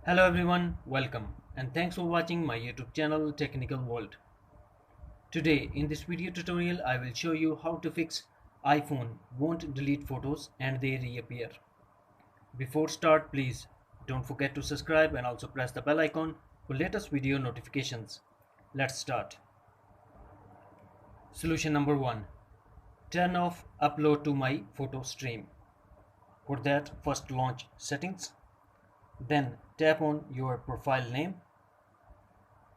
Hello everyone, welcome and thanks for watching my YouTube channel Technical World. Today in this video tutorial I will show you how to fix iPhone won't delete photos and they reappear. Before start, please don't forget to subscribe and also press the bell icon for latest video notifications. Let's start. Solution number 1. Turn off upload to my photo stream. For that, first launch settings, then tap on your profile name,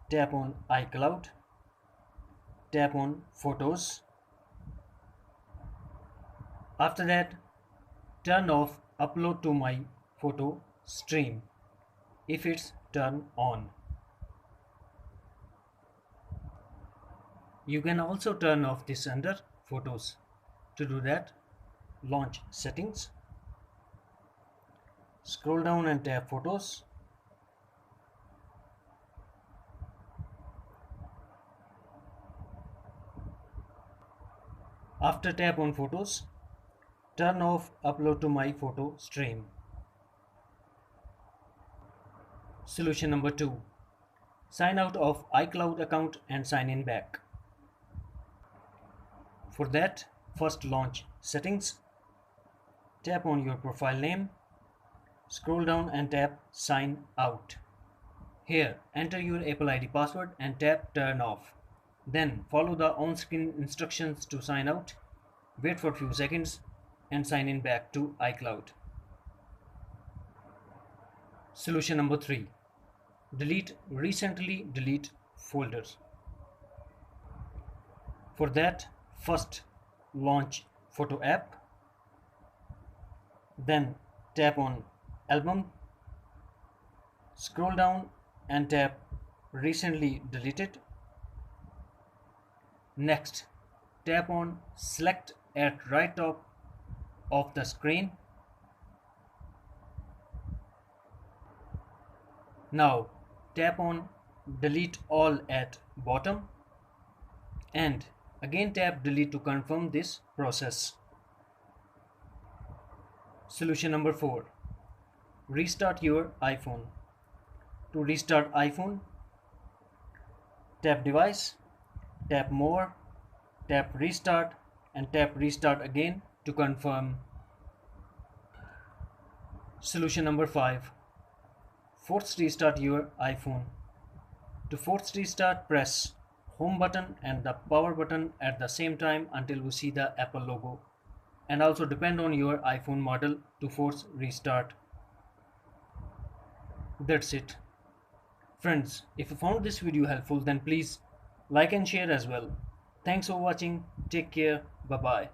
tap on iCloud, tap on photos. After that, turn off upload to my photo stream if it's turned on. You can also turn off this under photos. To do that, launch settings, scroll down and tap photos. After tap on photos, turn off upload to my photo stream. Solution number 2. Sign out of iCloud account and sign in back. For that, first launch settings, tap on your profile name, scroll down and tap sign out. Here, enter your Apple ID password and tap turn off. Then follow the on-screen instructions to sign out, wait for a few seconds and sign in back to iCloud. Solution number 3. Delete recently delete folders. For that, first launch photo app, then tap on album, scroll down and tap recently deleted. Next, tap on select at right top of the screen. Now tap on delete all at bottom and again tap delete to confirm this process. Solution number 4. Restart your iPhone. To restart iPhone, tap device, tap more, tap restart and tap restart again to confirm. Solution number 5. Force restart your iPhone. To force restart, press home button and the power button at the same time until you see the Apple logo, and also depend on your iPhone model to force restart. That's it. Friends, if you found this video helpful, then please like and share as well. Thanks for watching. Take care. Bye bye.